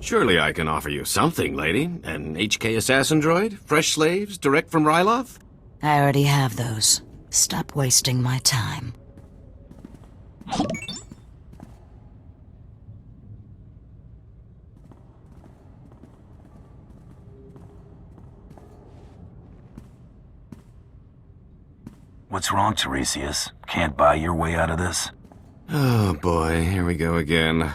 Surely I can offer you something, lady. An HK assassin droid? Fresh slaves? Direct from Ryloth? I already have those. Stop wasting my time. What's wrong, Tiresias? Can't buy your way out of this? Oh boy, here we go again.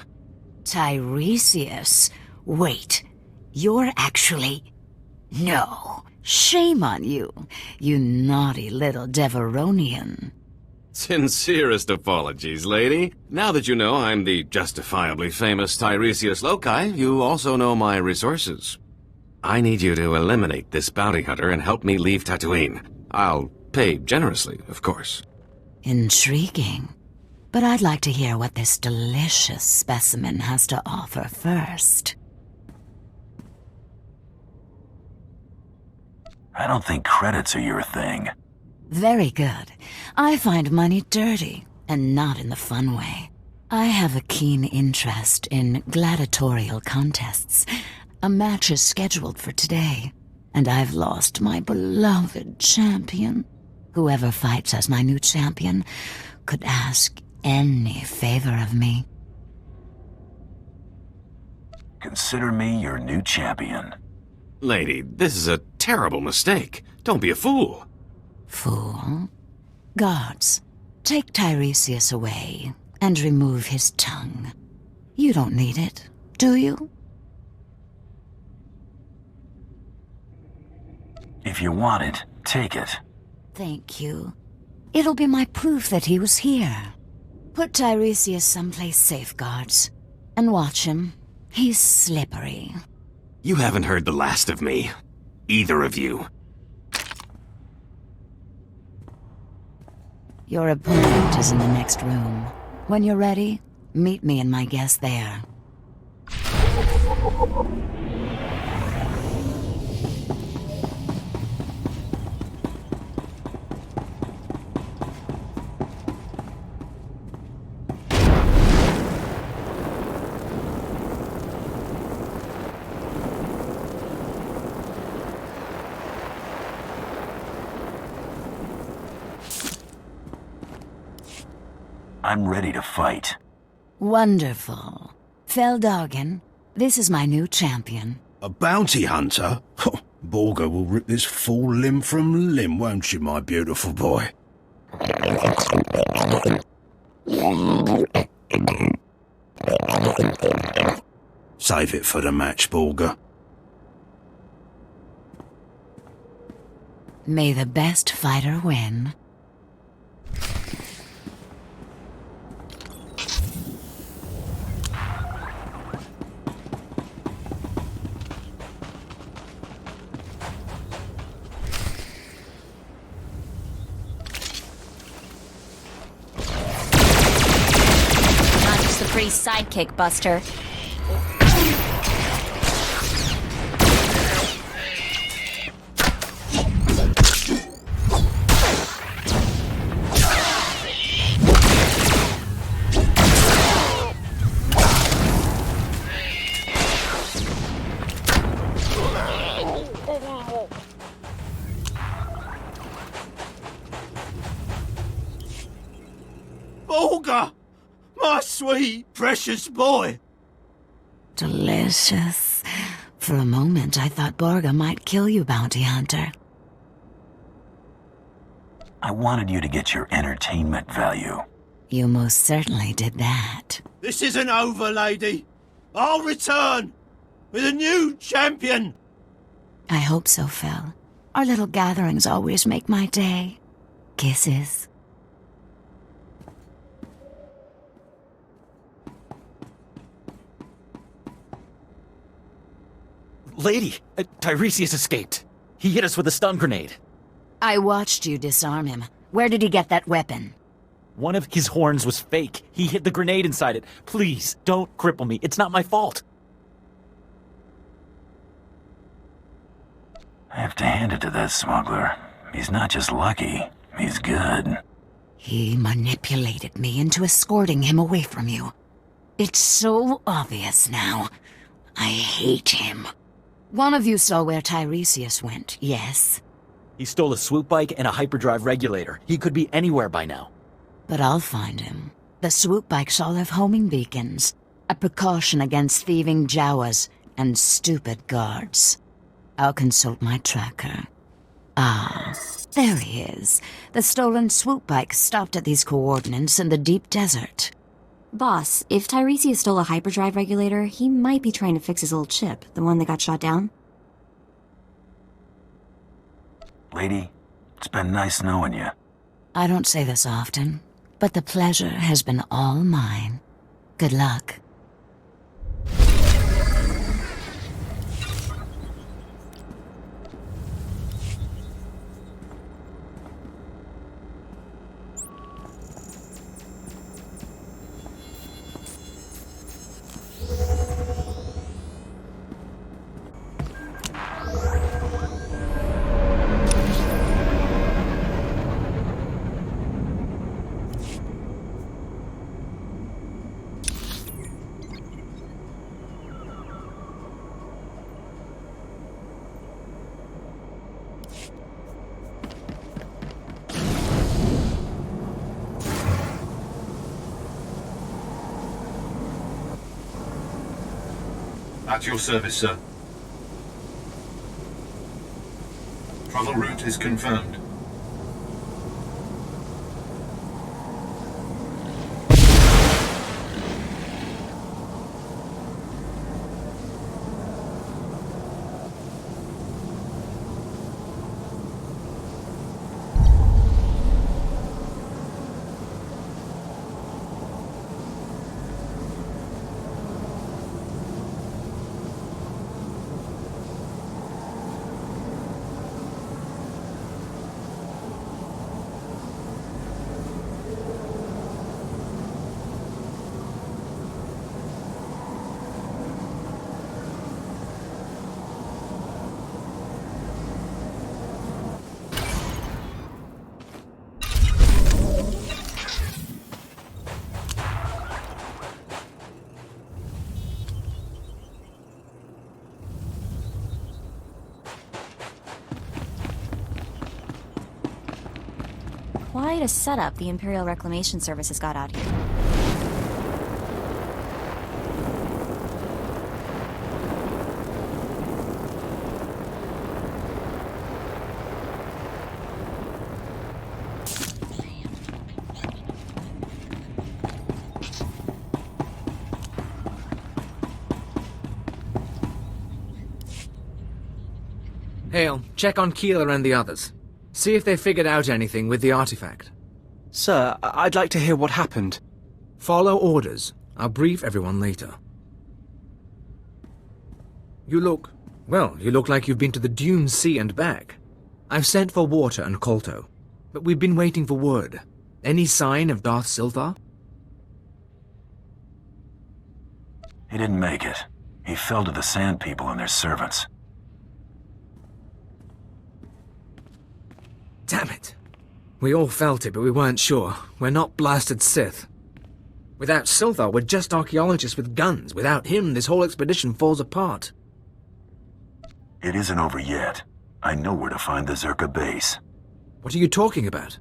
Tiresias? Wait, you're actually... No. Shame on you, you naughty little Deveronian. Sincerest apologies, lady. Now that you know I'm the justifiably famous Tiresias Loci, you also know my resources. I need you to eliminate this bounty hunter and help me leave Tatooine. I'll pay generously, of course. Intriguing. But I'd like to hear what this delicious specimen has to offer first. I don't think credits are your thing. Very good. I find money dirty, and not in the fun way. I have a keen interest in gladiatorial contests. A match is scheduled for today, and I've lost my beloved champion. Whoever fights as my new champion could ask any favor of me. Consider me your new champion. Lady, this is a terrible mistake. Don't be a fool. Fool? Guards, take Tiresias away and remove his tongue. You don't need it, do you? If you want it, take it. Thank you. It'll be my proof that he was here. Put Tiresias someplace safe, guards, and watch him. He's slippery. You haven't heard the last of me. Either of you. Your opponent is in the next room. When you're ready, meet me and my guest there. I'm ready to fight. Wonderful. Feldhagen, this is my new champion. A bounty hunter? Borga will rip this fool limb from limb, won't she, my beautiful boy? Save it for the match, Borga. May the best fighter win. Pretty sidekick, Buster. Borga! My sweet, precious boy! Delicious. For a moment, I thought Borga might kill you, bounty hunter. I wanted you to get your entertainment value. You most certainly did that. This isn't over, lady. I'll return with a new champion. I hope so, Phil. Our little gatherings always make my day. Kisses. Lady, Tiresias escaped. He hit us with a stun grenade. I watched you disarm him. Where did he get that weapon? One of his horns was fake. He hid the grenade inside it. Please, don't cripple me. It's not my fault. I have to hand it to that smuggler. He's not just lucky, he's good. He manipulated me into escorting him away from you. It's so obvious now. I hate him. One of you saw where Tiresias went, yes? He stole a swoop bike and a hyperdrive regulator. He could be anywhere by now. But I'll find him. The swoop bikes all have homing beacons. A precaution against thieving Jawas and stupid guards. I'll consult my tracker. Ah, there he is. The stolen swoop bike stopped at these coordinates in the deep desert. Boss, if Tiresias stole a hyperdrive regulator, he might be trying to fix his old chip, the one that got shot down. Lady, it's been nice knowing you. I don't say this often, but the pleasure has been all mine. Good luck. At your service, sir. Travel route is confirmed. Quite a setup the Imperial Reclamation Service has got out here. Hale, check on Keeler and the others. See if they figured out anything with the artifact. Sir, I'd like to hear what happened. Follow orders. I'll brief everyone later. You look like you've been to the Dunes Sea and back. I've sent for water and Kolto, but we've been waiting for word. Any sign of Darth Silthar? He didn't make it. He fell to the Sand People and their servants. Damn it. We all felt it, but we weren't sure. We're not blasted Sith. Without Silthar, we're just archaeologists with guns. Without him, this whole expedition falls apart. It isn't over yet. I know where to find the Zerka base. What are you talking about?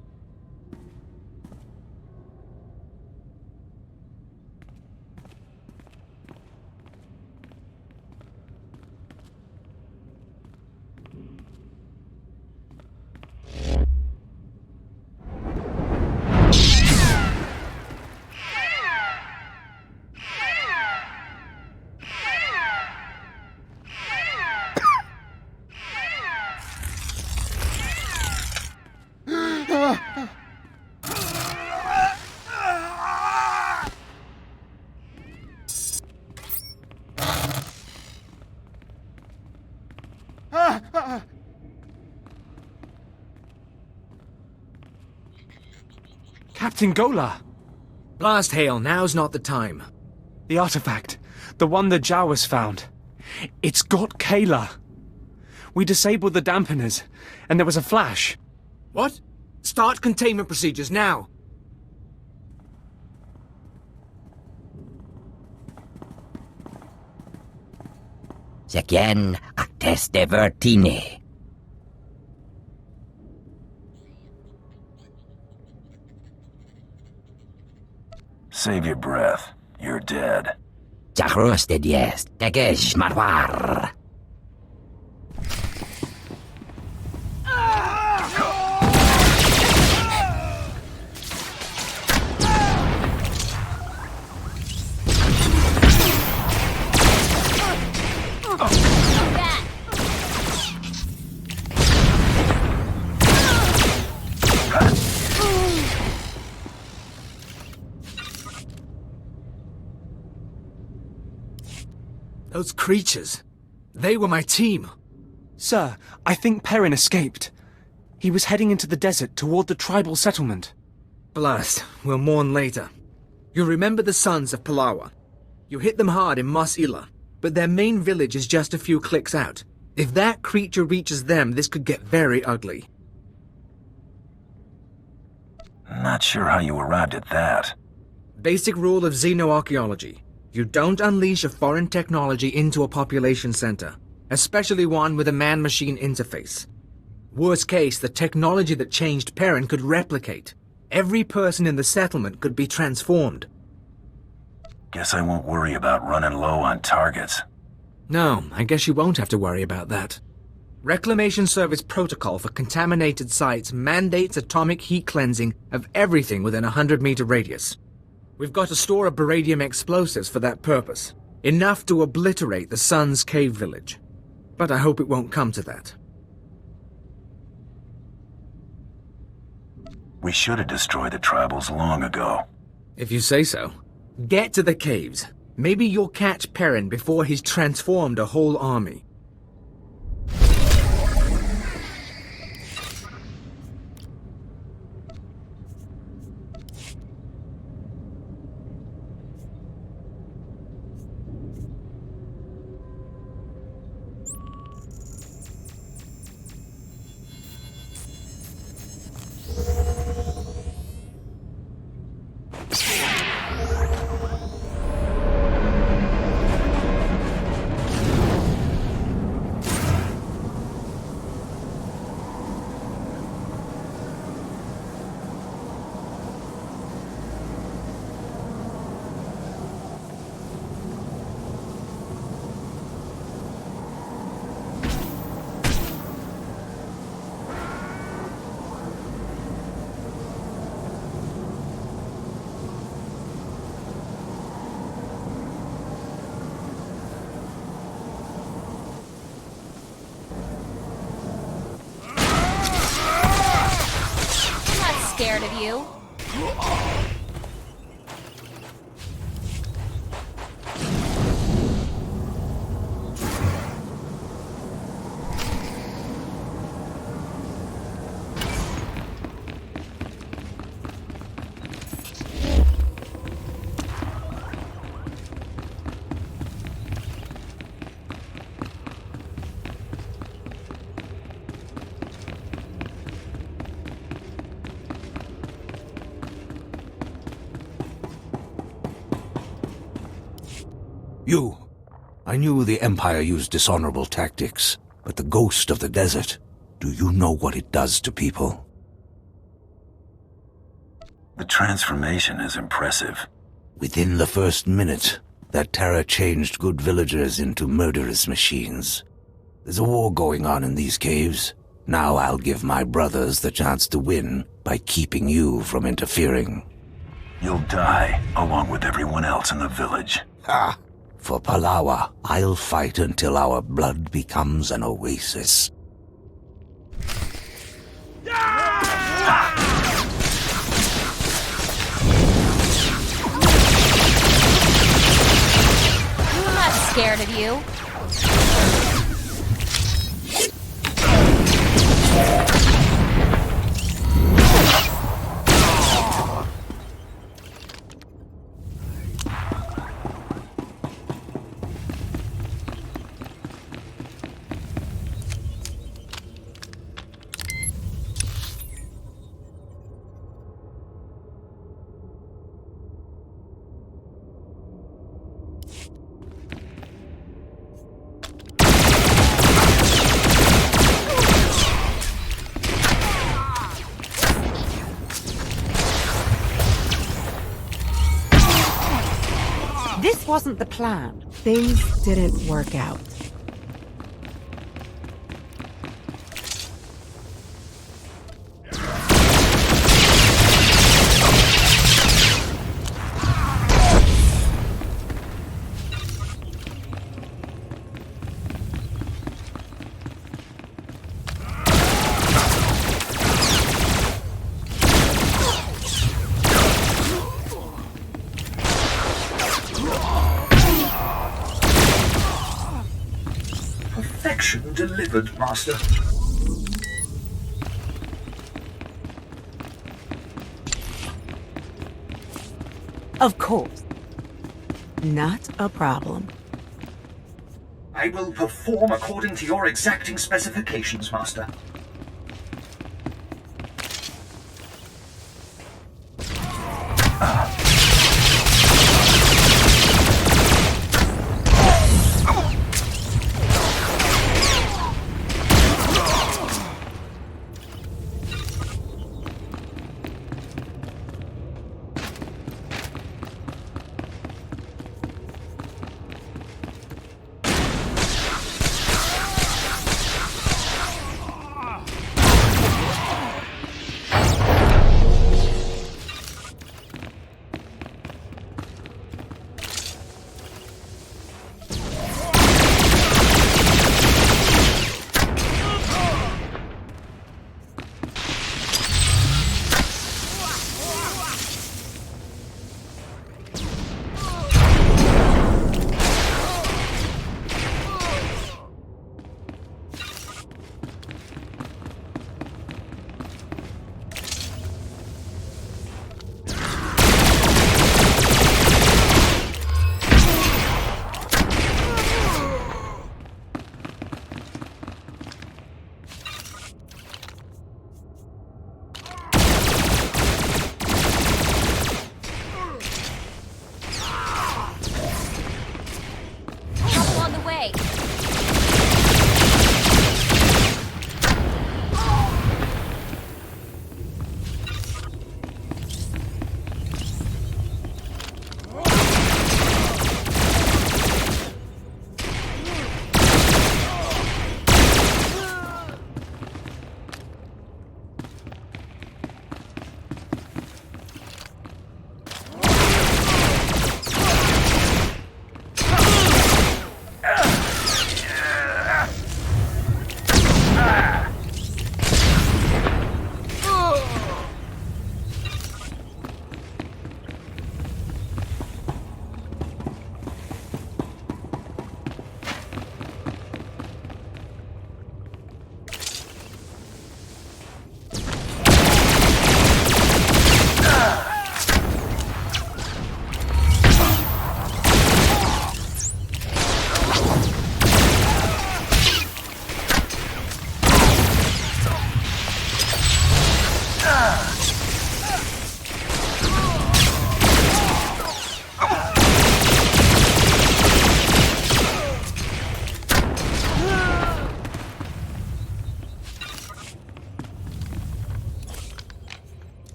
Captain Gola! Blast Hale, now's not the time. The artifact. The one the Jawas found. It's got Kayla. We disabled the dampeners, and there was a flash. What? Start containment procedures now! Sekien actes de vertine. Save your breath. You're dead. Jachrusted jest, tegesh marwar. Those creatures. They were my team. Sir, I think Perrin escaped. He was heading into the desert toward the tribal settlement. Blast. We'll mourn later. You remember the sons of Palawa. You hit them hard in Mos Ila, but their main village is just a few clicks out. If that creature reaches them, this could get very ugly. Not sure how you arrived at that. Basic rule of xenoarchaeology. You don't unleash a foreign technology into a population center, especially one with a man-machine interface. Worst case, the technology that changed Perrin could replicate. Every person in the settlement could be transformed. Guess I won't worry about running low on targets. No, I guess you won't have to worry about that. Reclamation Service protocol for contaminated sites mandates atomic heat cleansing of everything within a 100-meter radius. We've got a store of beradium explosives for that purpose. Enough to obliterate the Sun's cave village. But I hope it won't come to that. We should have destroyed the tribals long ago. If you say so. Get to the caves. Maybe you'll catch Perrin before he's transformed a whole army. Scared of you. You. I knew the Empire used dishonorable tactics, but the ghost of the desert, do you know what it does to people? The transformation is impressive. Within the first minute, that terror changed good villagers into murderous machines. There's a war going on in these caves. Now I'll give my brothers the chance to win by keeping you from interfering. You'll die, along with everyone else in the village. Ha! For Palawa, I'll fight until our blood becomes an oasis. I'm not scared of you. wasn't the plan. Things didn't work out. Perfection delivered, Master. Of course. Not a problem. I will perform according to your exacting specifications, Master.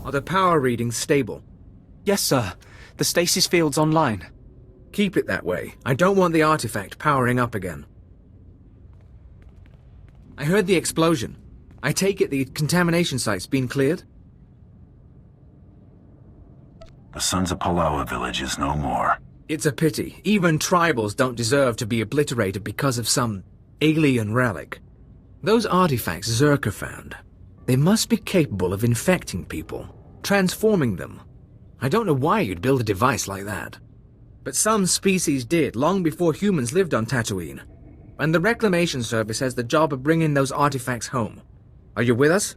Are the power readings stable? Yes, sir. The stasis field's online. Keep it that way. I don't want the artifact powering up again. I heard the explosion. I take it the contamination site's been cleared? The Sons of Palawa village is no more. It's a pity. Even tribals don't deserve to be obliterated because of some alien relic. Those artifacts Zerka found, they must be capable of infecting people, transforming them. I don't know why you'd build a device like that. But some species did, long before humans lived on Tatooine. And the Reclamation Service has the job of bringing those artifacts home. Are you with us?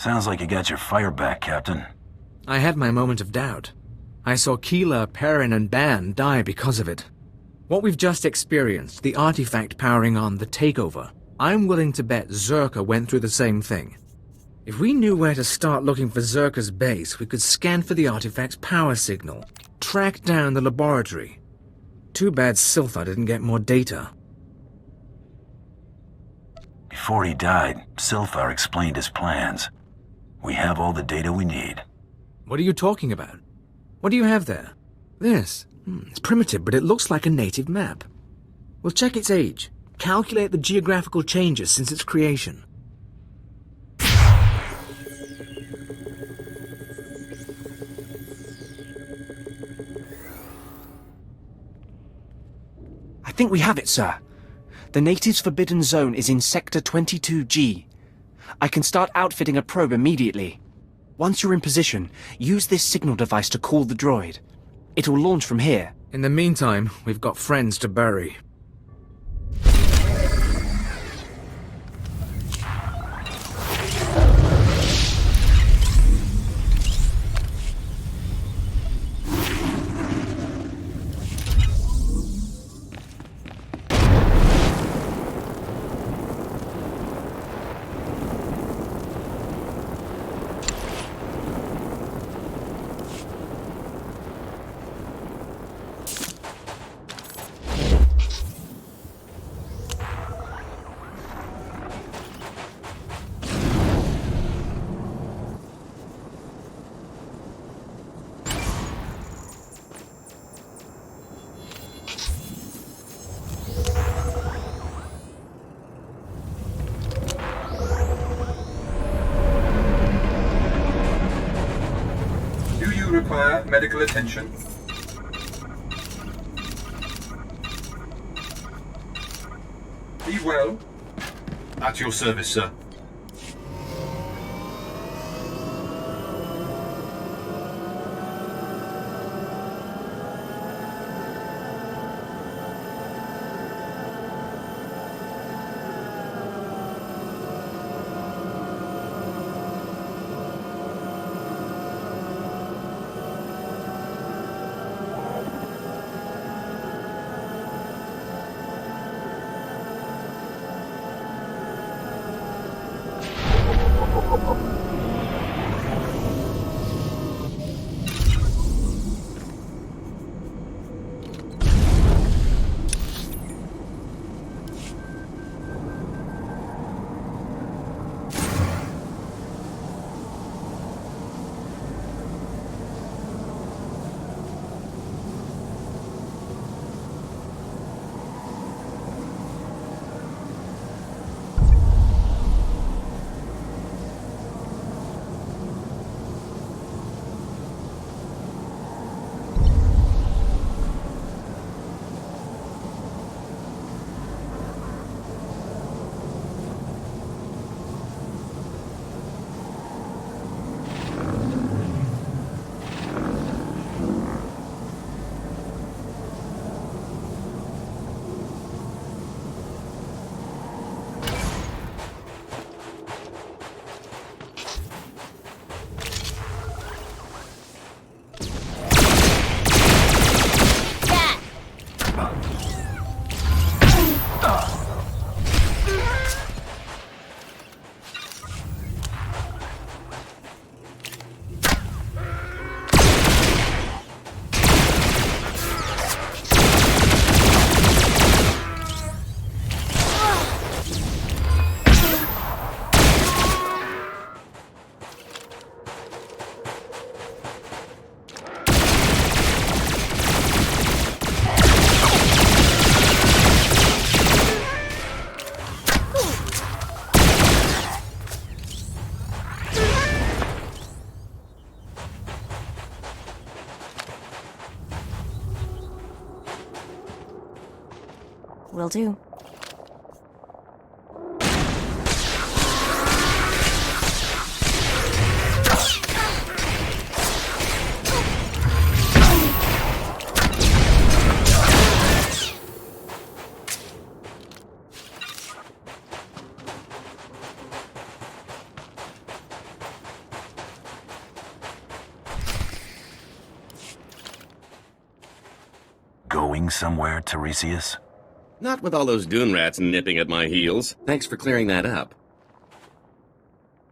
Sounds like you got your fire back, Captain. I had my moment of doubt. I saw Keeler, Perrin, and Ban die because of it. What we've just experienced, the artifact powering on the takeover, I'm willing to bet Zerka went through the same thing. If we knew where to start looking for Zerka's base, we could scan for the artifact's power signal, track down the laboratory. Too bad Silthar didn't get more data. Before he died, Silthar explained his plans. We have all the data we need. What are you talking about? What do you have there? This. It's primitive, but it looks like a native map. We'll check its age, calculate the geographical changes since its creation. I think we have it, sir. The natives' forbidden zone is in Sector 22G. I can start outfitting a probe immediately. Once you're in position, use this signal device to call the droid. It'll launch from here. In the meantime, we've got friends to bury. Require medical attention. Be well. At your service, sir. Will do. going somewhere, Tiresias? Not with all those dune rats nipping at my heels. Thanks for clearing that up.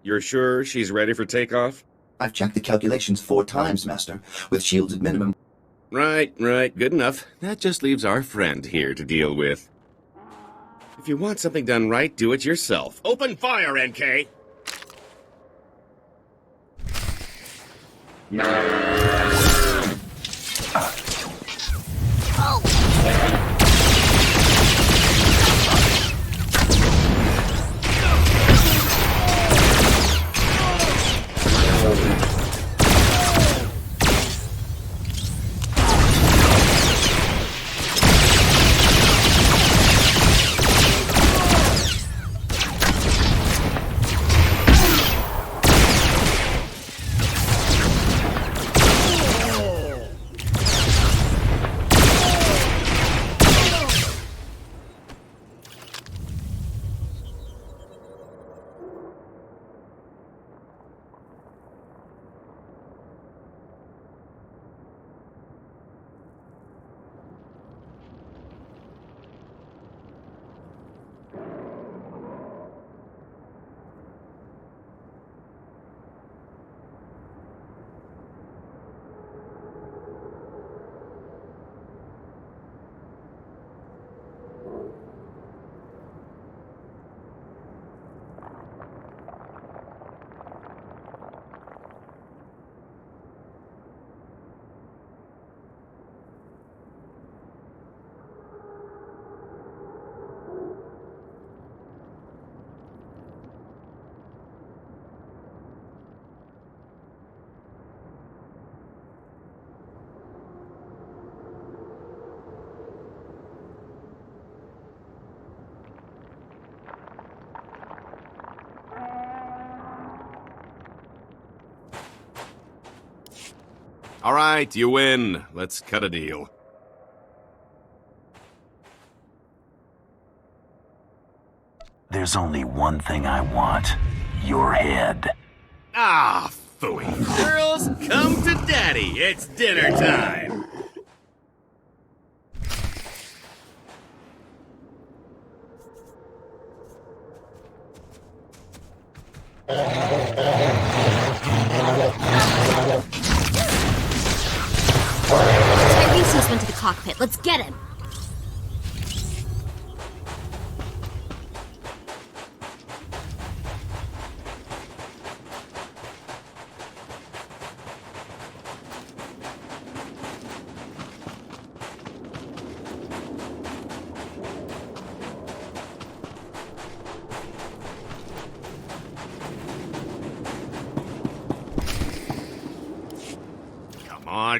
You're sure she's ready for takeoff? I've checked the calculations 4 times, Master, with shields at minimum. Right. Good enough. That just leaves our friend here to deal with. If you want something done right, do it yourself. Open fire, NK! All right, you win. Let's cut a deal. There's only one thing I want. Your head. Ah, phooey. Girls, come to daddy. It's dinner time. Tiresias went to the cockpit. Let's get him.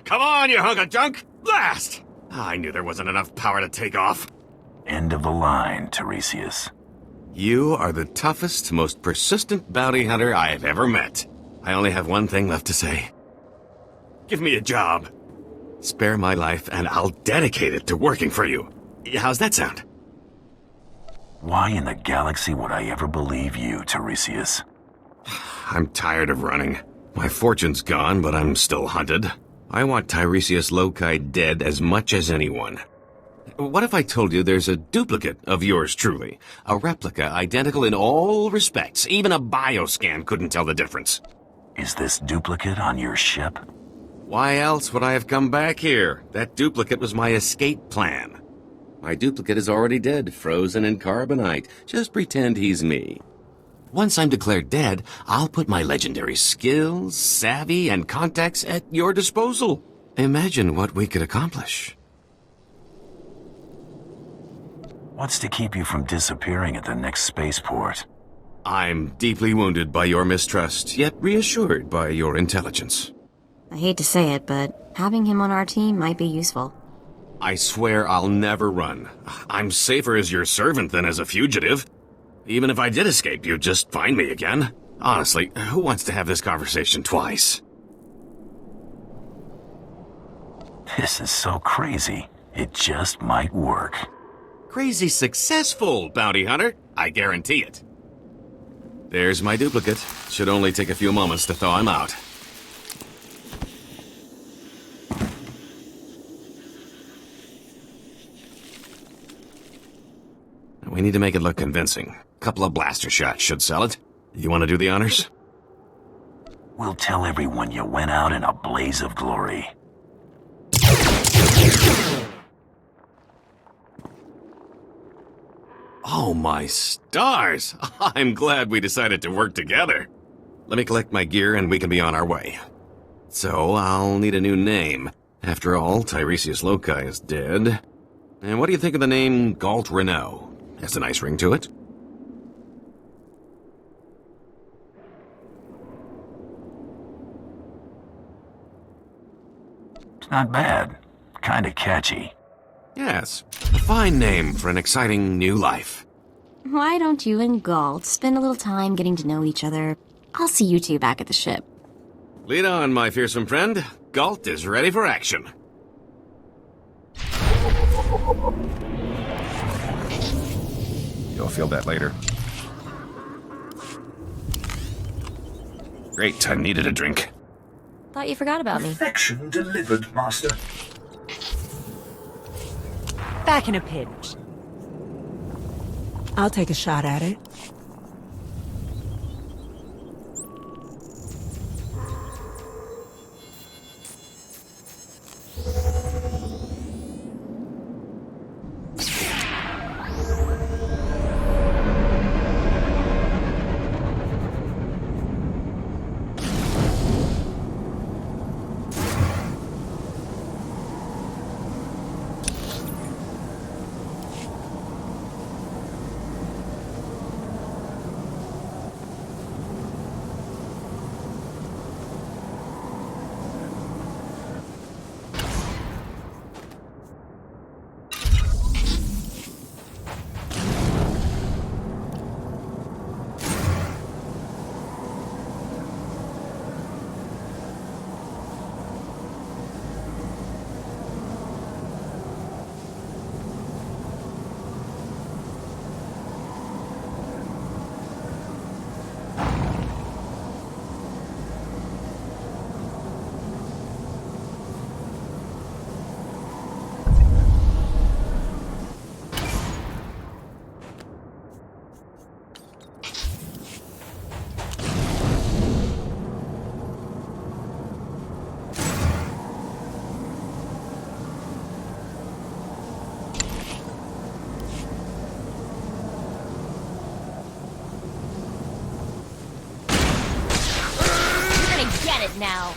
Come on, you hunk of junk! Blast! I knew there wasn't enough power to take off. End of the line, Tiresias. You are the toughest, most persistent bounty hunter I have ever met. I only have one thing left to say. Give me a job. Spare my life, and I'll dedicate it to working for you. How's that sound? Why in the galaxy would I ever believe you, Tiresias? I'm tired of running. My fortune's gone, but I'm still hunted. I want Tiresias Loci dead as much as anyone. What if I told you there's a duplicate of yours truly? A replica identical in all respects. Even a bioscan couldn't tell the difference. Is this duplicate on your ship? Why else would I have come back here? That duplicate was my escape plan. My duplicate is already dead, frozen in carbonite. Just pretend he's me. Once I'm declared dead, I'll put my legendary skills, savvy, and contacts at your disposal. Imagine what we could accomplish. What's to keep you from disappearing at the next spaceport? I'm deeply wounded by your mistrust, yet reassured by your intelligence. I hate to say it, but having him on our team might be useful. I swear I'll never run. I'm safer as your servant than as a fugitive. Even if I did escape, you'd just find me again. Honestly, who wants to have this conversation twice? This is so crazy. It just might work. Crazy successful, bounty hunter. I guarantee it. There's my duplicate. Should only take a few moments to thaw him out. We need to make it look convincing. A couple of blaster shots should sell it. You want to do the honors? We'll tell everyone you went out in a blaze of glory. Oh my stars! I'm glad we decided to work together. Let me collect my gear and we can be on our way. So, I'll need a new name. After all, Tiresias Loci is dead. And what do you think of the name Galt Renault? Has a nice ring to it. It's not bad. Kinda catchy. Yes, a fine name for an exciting new life. Why don't you and Galt spend a little time getting to know each other? I'll see you two back at the ship. Lead on, my fearsome friend. Galt is ready for action. You'll feel that later. Great, I needed a drink. Thought you forgot about me. Affection delivered, Master. Back in a pinch. I'll take a shot at it. Get it now.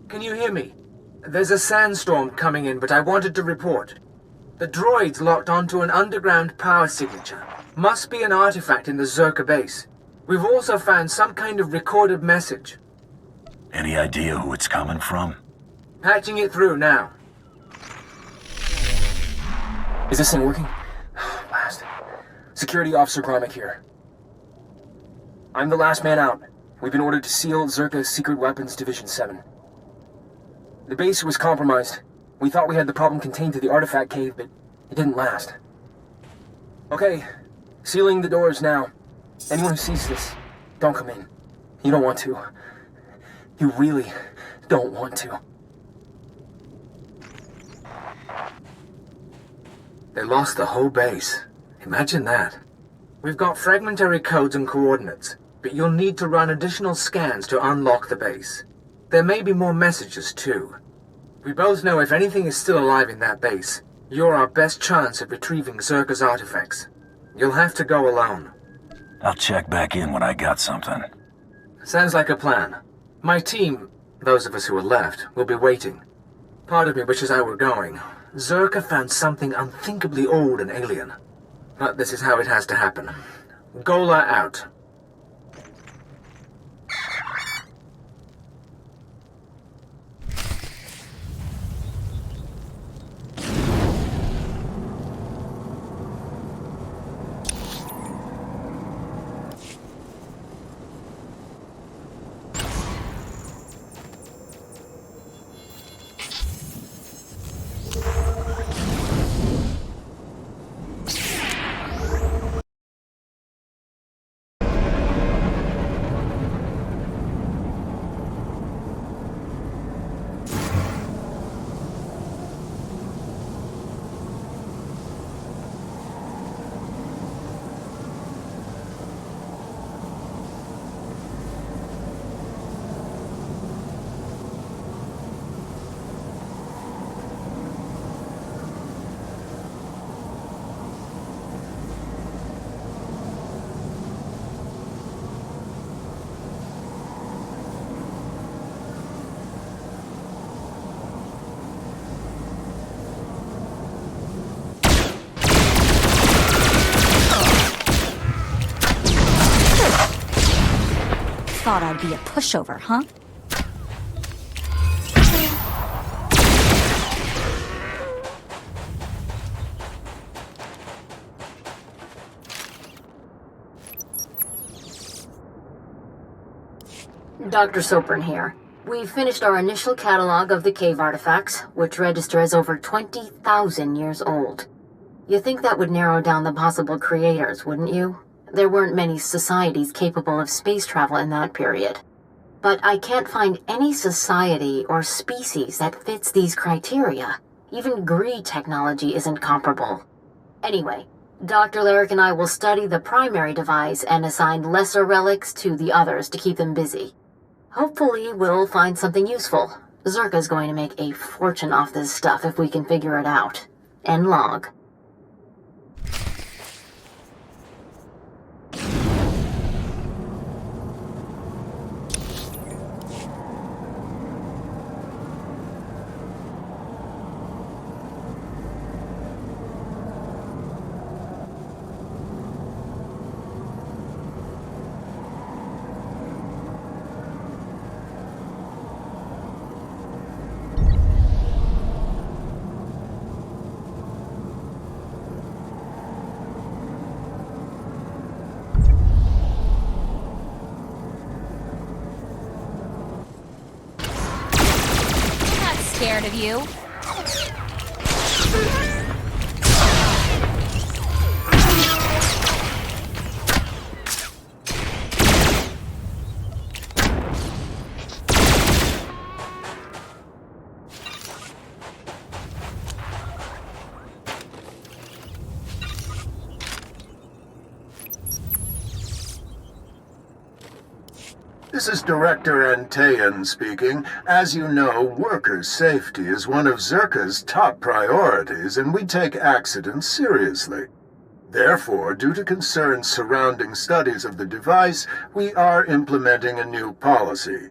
Can you hear me? There's a sandstorm coming in, but I wanted to report. The droid's locked onto an underground power signature. Must be an artifact in the Zerka base. We've also found some kind of recorded message. Any idea who it's coming from? Patching it through now. Is this thing working? Blast. Security Officer Gromick here. I'm the last man out. We've been ordered to seal Zerka's Secret Weapons Division 7. The base was compromised. We thought we had the problem contained to the artifact cave, but it didn't last. Okay, sealing the doors now. Anyone who sees this, don't come in. You don't want to. You really don't want to. They lost the whole base. Imagine that. We've got fragmentary codes and coordinates, but you'll need to run additional scans to unlock the base. There may be more messages, too. We both know if anything is still alive in that base, you're our best chance of retrieving Zerka's artifacts. You'll have to go alone. I'll check back in when I got something. Sounds like a plan. My team, those of us who are left, will be waiting. Part of me wishes I were going. Zerka found something unthinkably old and alien. But this is how it has to happen. Gola out. thought I'd be a pushover, huh? Dr. Sopran here. We've finished our initial catalog of the cave artifacts, which register as over 20,000 years old. You think that would narrow down the possible creators, wouldn't you? There weren't many societies capable of space travel in that period. But I can't find any society or species that fits these criteria. Even Gree technology isn't comparable. Anyway, Dr. Larrick and I will study the primary device and assign lesser relics to the others to keep them busy. Hopefully, we'll find something useful. Zerka's going to make a fortune off this stuff if we can figure it out. End log. Scared of you. This is Director Antaean speaking. As you know, worker safety is one of Zerka's top priorities, and we take accidents seriously. Therefore, due to concerns surrounding studies of the device, we are implementing a new policy.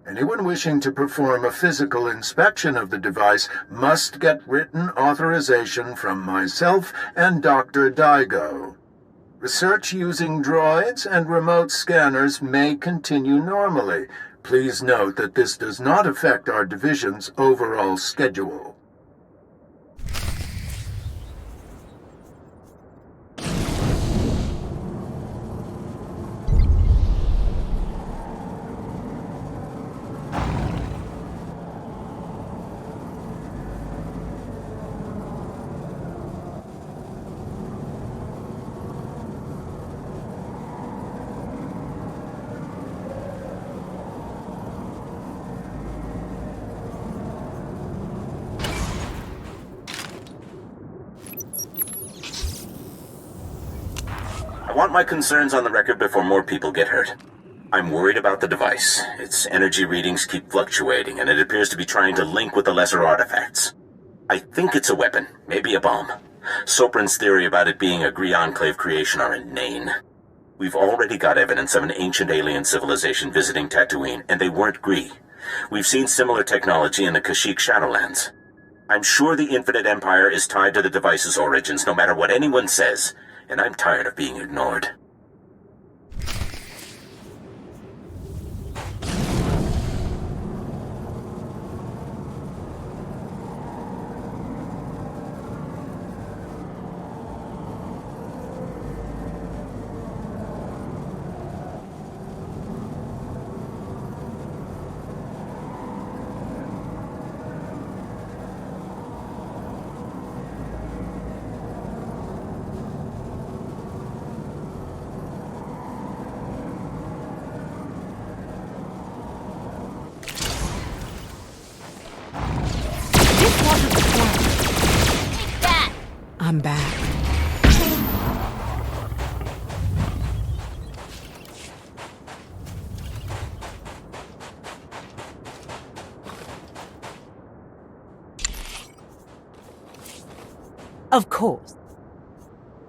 Anyone wishing to perform a physical inspection of the device must get written authorization from myself and Dr. Daigo. Research using droids and remote scanners may continue normally. Please note that this does not affect our division's overall schedule. I want my concerns on the record before more people get hurt. I'm worried about the device. Its energy readings keep fluctuating, and it appears to be trying to link with the lesser artifacts. I think it's a weapon, maybe a bomb. Sopran's theory about it being a Gree Enclave creation are inane. We've already got evidence of an ancient alien civilization visiting Tatooine, and they weren't Gree. We've seen similar technology in the Kashyyyk Shadowlands. I'm sure the Infinite Empire is tied to the device's origins, no matter what anyone says. And I'm tired of being ignored. I'm back. Of course.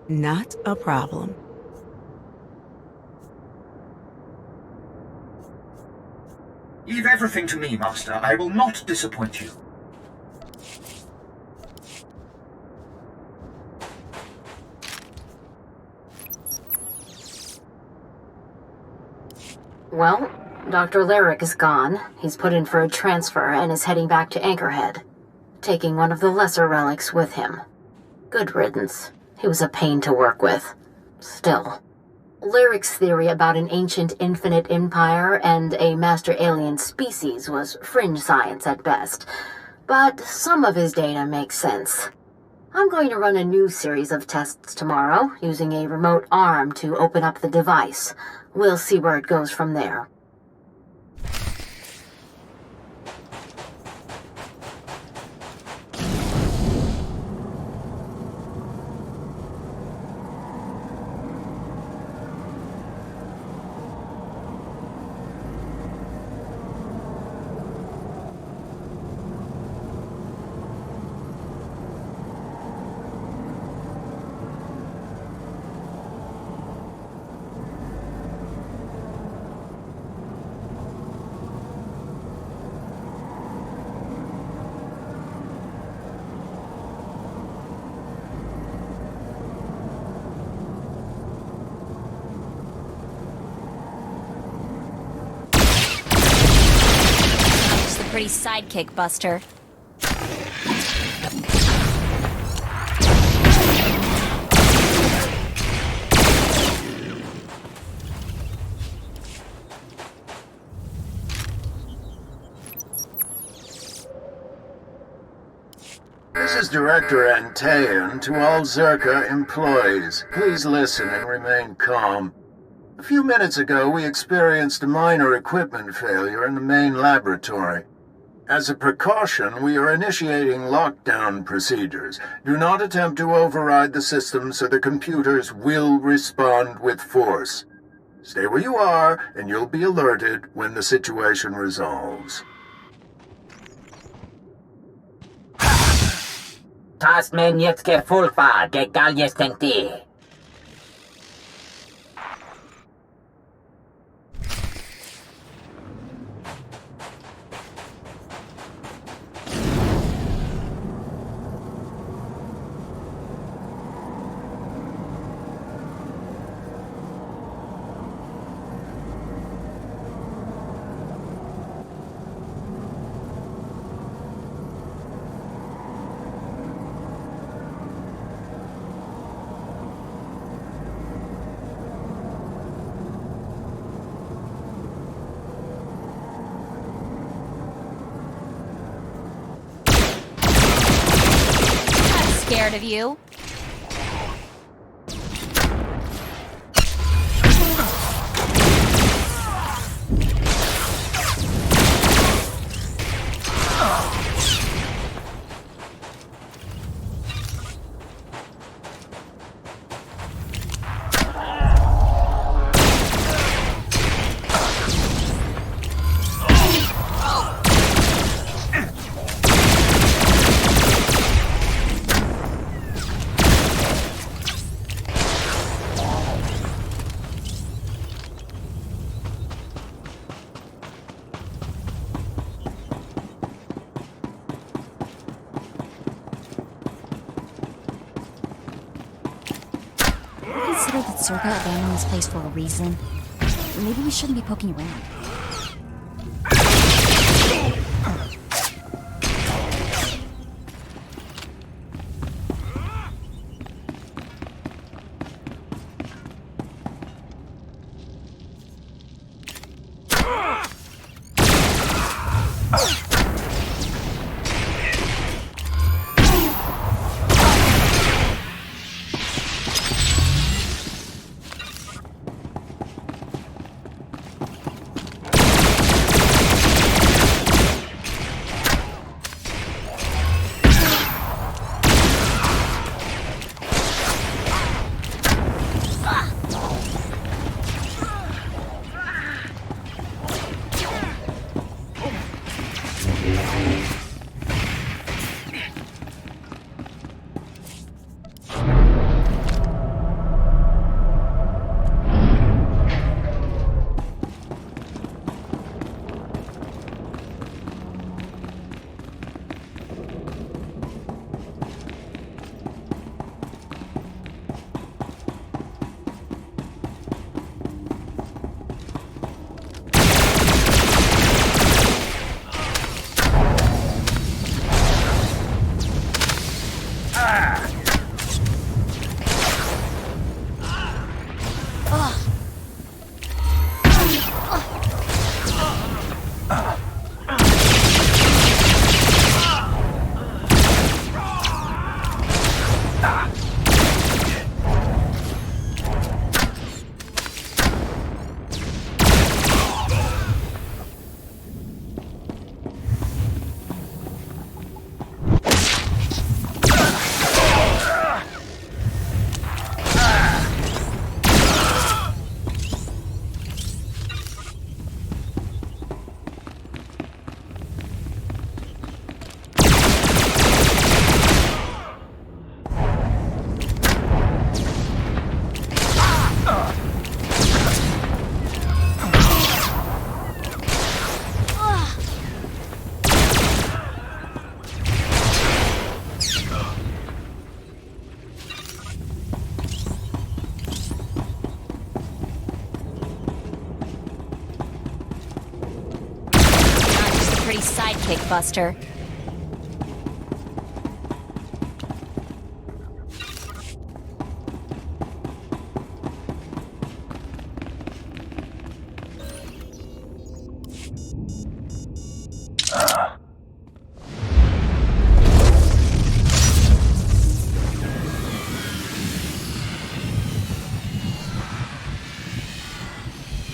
Not a problem. Leave everything to me, Master. I will not disappoint you. Well, Dr. Lyric is gone. He's put in for a transfer and is heading back to Anchorhead, taking one of the lesser relics with him. Good riddance. He was a pain to work with. Still. Lyric's theory about an ancient infinite empire and a master alien species was fringe science at best, but some of his data makes sense. I'm going to run a new series of tests tomorrow, using a remote arm to open up the device. We'll see where it goes from there. Pretty sidekick, Buster. This is Director Antaean to all Zerka employees. Please listen and remain calm. A few minutes ago, we experienced a minor equipment failure in the main laboratory. As a precaution, we are initiating lockdown procedures. Do not attempt to override the system, so the computers will respond with force. Stay where you are, and you'll be alerted when the situation resolves. Tas men jetzt gefulfa, gegal jest tenti. Scared of you? Consider that Zerka abandoned this place for a reason. Maybe we shouldn't be poking around. dirty sidekick, Buster.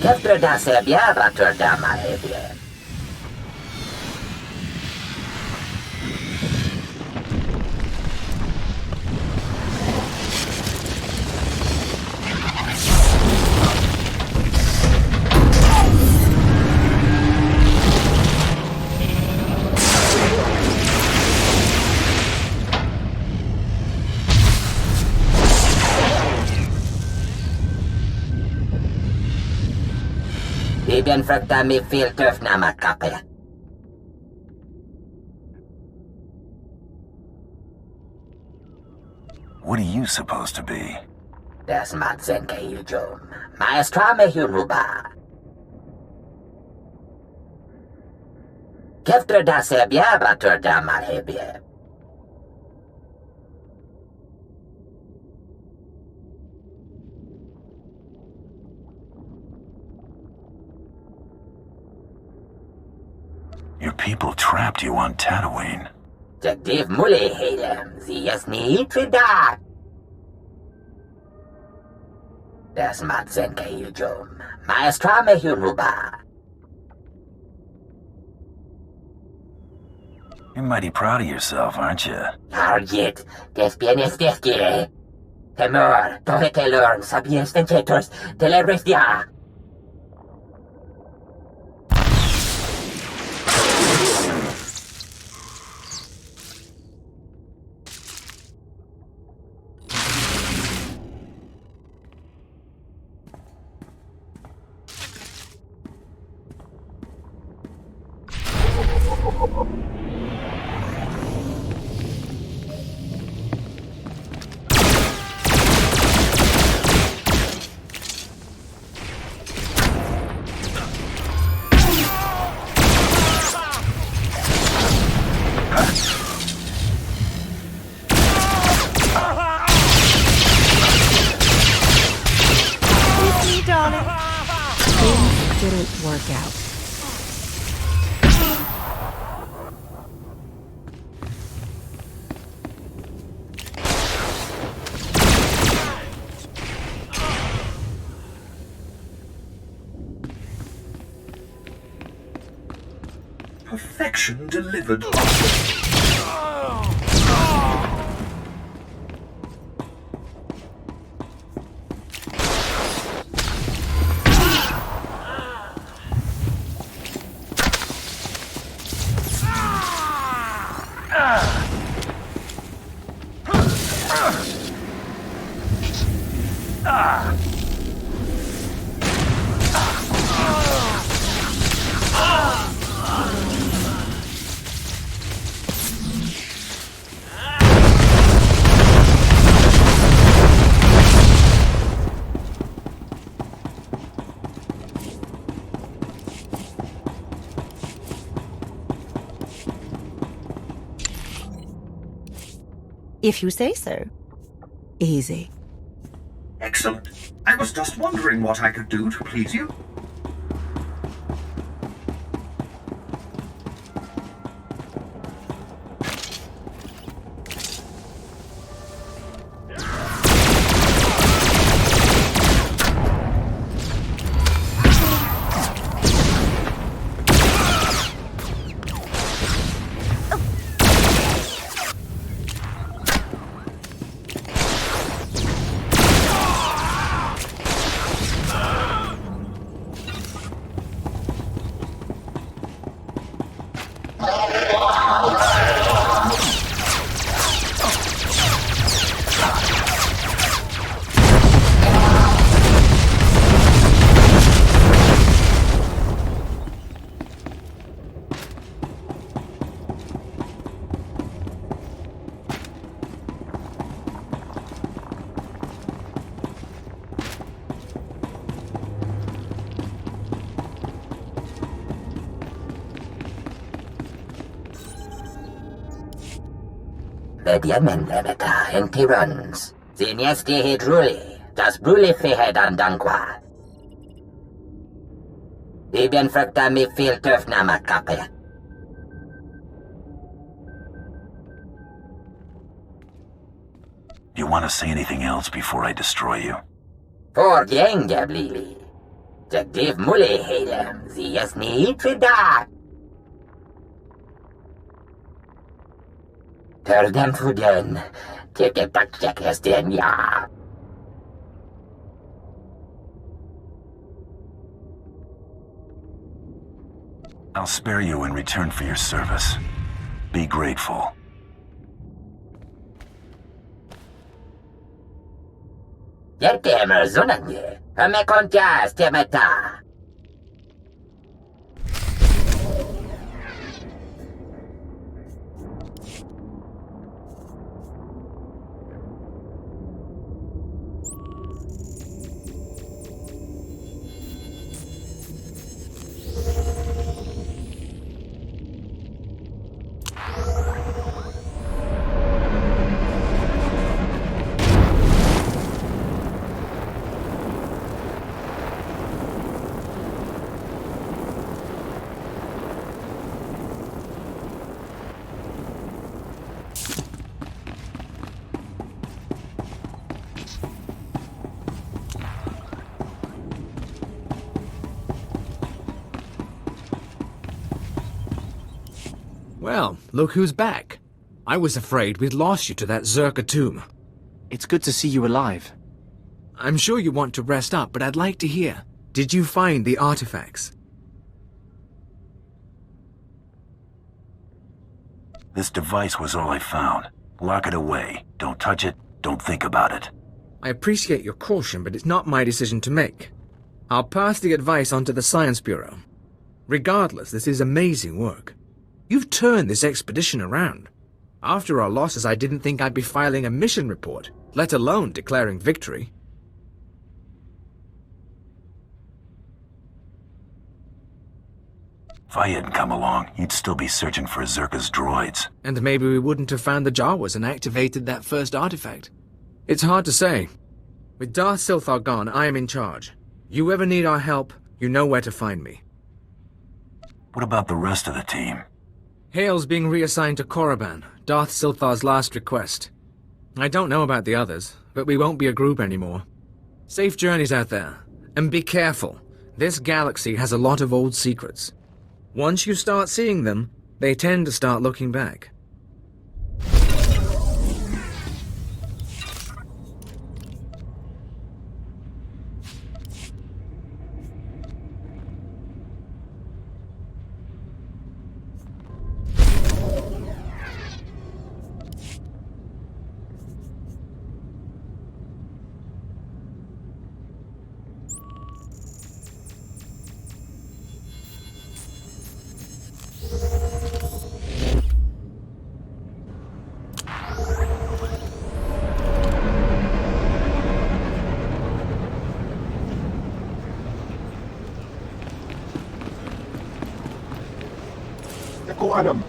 Qu'est-ce que c'est bien, votre dame, eh bien? Bien fracta mi filter nama kape. What are you supposed to be? Das Madzen Keijum. Maestra me huruba. Kefter da sebia batur da marhebie. Your people trapped you on Tatooine. Jagdiv mule helem, sie es nicht da. Das Madzen Keijum. Maestra me huruba. You're mighty proud of yourself, aren't you? Argit, des bienes desquire. Temor, tohe telorm, sapiens vencetos, telebres dia. Didn't work out. Perfection delivered. If you say so. Easy. Excellent. I was just wondering what I could do to please you. Vediamen lemeta en tirans. Ziniesti hidruli, das bruli fihed andanqua. Ibn fracta mi fil turfnama kape. You want to say anything else before I destroy you? For gengablili. Jagdiv muli hedem, ziasni trida. Terdem fuden, tiketakjak esden ya. I'll spare you in return for your service. Be grateful. Yertemer zunanye, me kontas temeta. Well, look who's back. I was afraid we'd lost you to that Zerka tomb. It's good to see you alive. I'm sure you want to rest up, but I'd like to hear. Did you find the artifacts? This device was all I found. Lock it away. Don't touch it. Don't think about it. I appreciate your caution, but it's not my decision to make. I'll pass the advice on to the Science Bureau. Regardless, this is amazing work. You've turned this expedition around. After our losses, I didn't think I'd be filing a mission report, let alone declaring victory. If I hadn't come along, you'd still be searching for Zerka's droids. And maybe we wouldn't have found the Jawas and activated that first artifact. It's hard to say. With Darth Silthar gone, I am in charge. You ever need our help, you know where to find me. What about the rest of the team? Hale's being reassigned to Korriban, Darth Silthar's last request. I don't know about the others, but we won't be a group anymore. Safe journeys out there, and be careful. This galaxy has a lot of old secrets. Once you start seeing them, they tend to start looking back. Adam.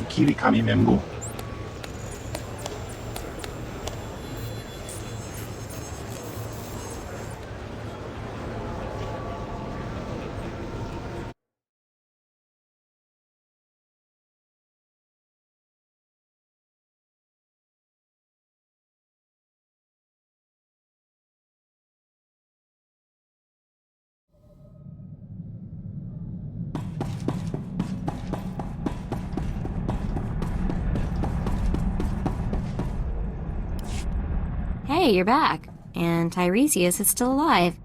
Kiri kami membo. Hey, you're back. And Tiresias is still alive.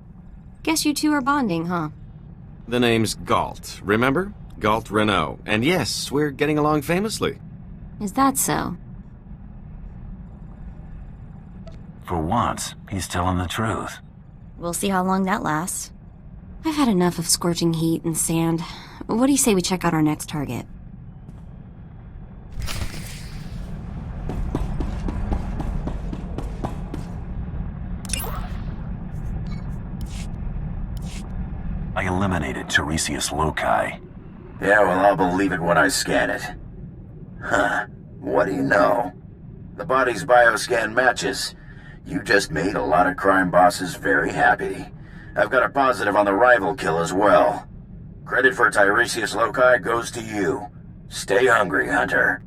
Guess you two are bonding, huh? The name's Galt, remember? Galt Renault. And yes, we're getting along famously. Is that so? For once, he's telling the truth. We'll see how long that lasts. I've had enough of scorching heat and sand. What do you say we check out our next target? I eliminated Tiresias loci. Yeah, well, I'll believe it when I scan it. Huh. What do you know? The body's bioscan matches. You just made a lot of crime bosses very happy. I've got a positive on the rival kill as well. Credit for Tiresias loci goes to you. Stay hungry, Hunter.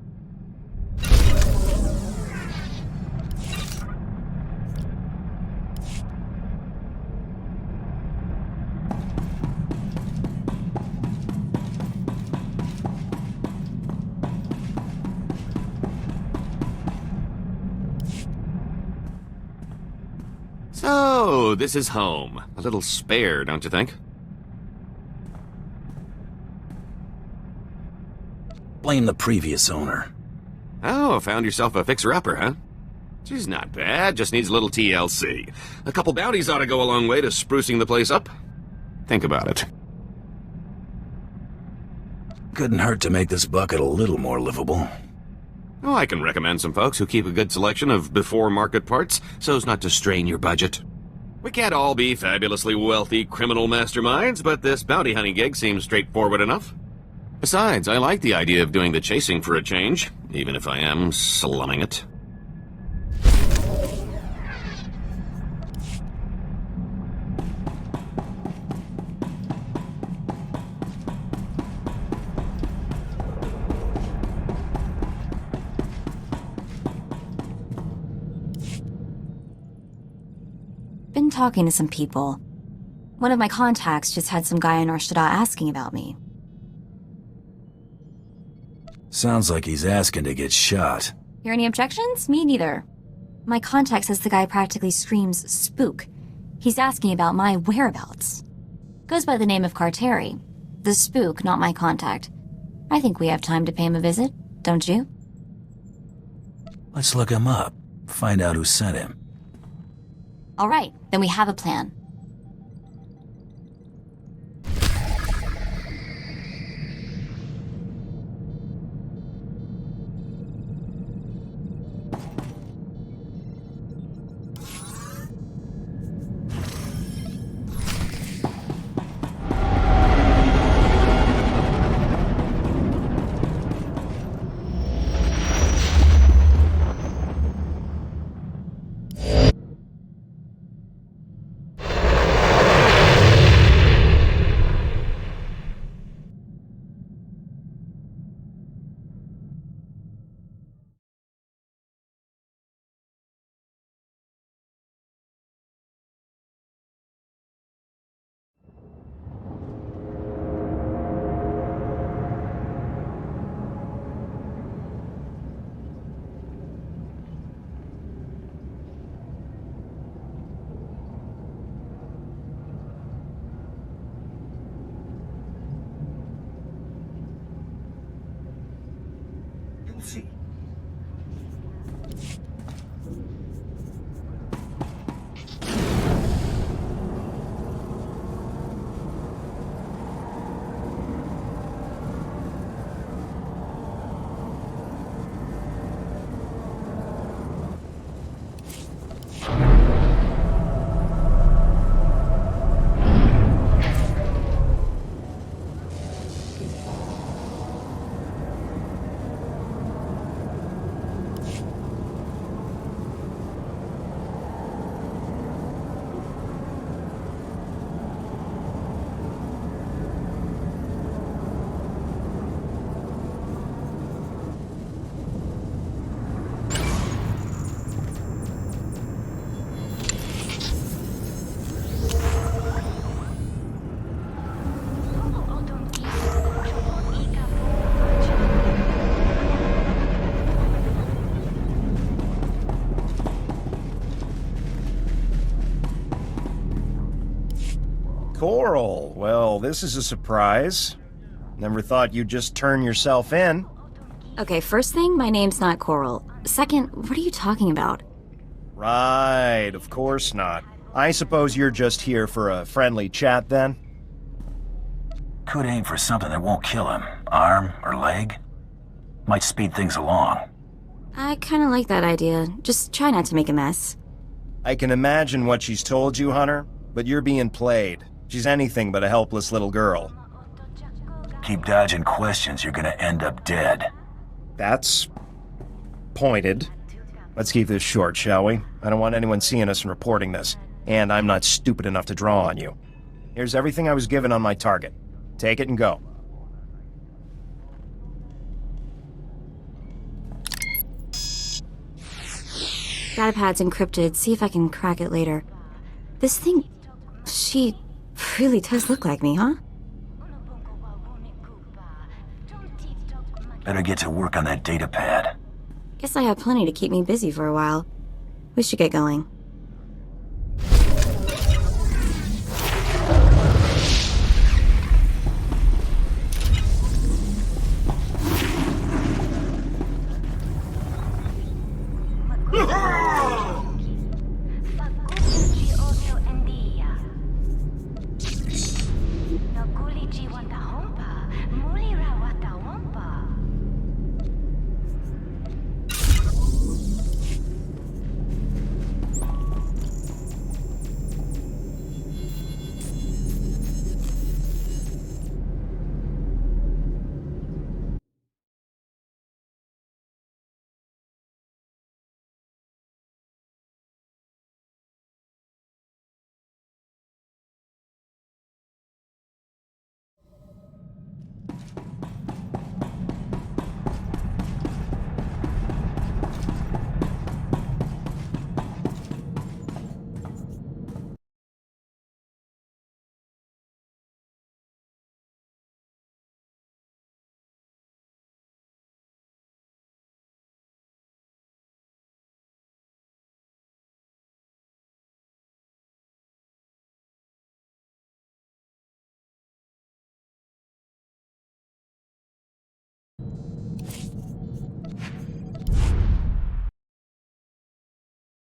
So, this is home. A little spare, don't you think? Blame the previous owner. Oh, found yourself a fixer-upper, huh? She's not bad, just needs a little TLC. A couple bounties ought to go a long way to sprucing the place up. Think about it. Couldn't hurt to make this bucket a little more livable. Oh, I can recommend some folks who keep a good selection of before-market parts, so as not to strain your budget. We can't all be fabulously wealthy criminal masterminds, but this bounty hunting gig seems straightforward enough. Besides, I like the idea of doing the chasing for a change, even if I am slumming it. Been talking to some people. One of my contacts just had some guy in Arshada asking about me. Sounds like he's asking to get shot. Hear any objections? Me neither. My contact says the guy practically screams spook. He's asking about my whereabouts. Goes by the name of Carteri. The spook, not my contact. I think we have time to pay him a visit, don't you? Let's look him up. Find out who sent him. All right, then we have a plan. See. Coral, well, this is a surprise. Never thought you'd just turn yourself in. Okay, first thing, my name's not Coral. Second, what are you talking about? Right, of course not. I suppose you're just here for a friendly chat then? Could aim for something that won't kill him. Arm or leg. Might speed things along. I kinda like that idea. Just try not to make a mess. I can imagine what she's told you, Hunter, but you're being played. She's anything but a helpless little girl. Keep dodging questions, you're gonna end up dead. That's pointed. Let's keep this short, shall we? I don't want anyone seeing us and reporting this. And I'm not stupid enough to draw on you. Here's everything I was given on my target. Take it and go. Datapad's encrypted. See if I can crack it later. This thing... she really does look like me, huh? Better get to work on that datapad. Guess I have plenty to keep me busy for a while. We should get going.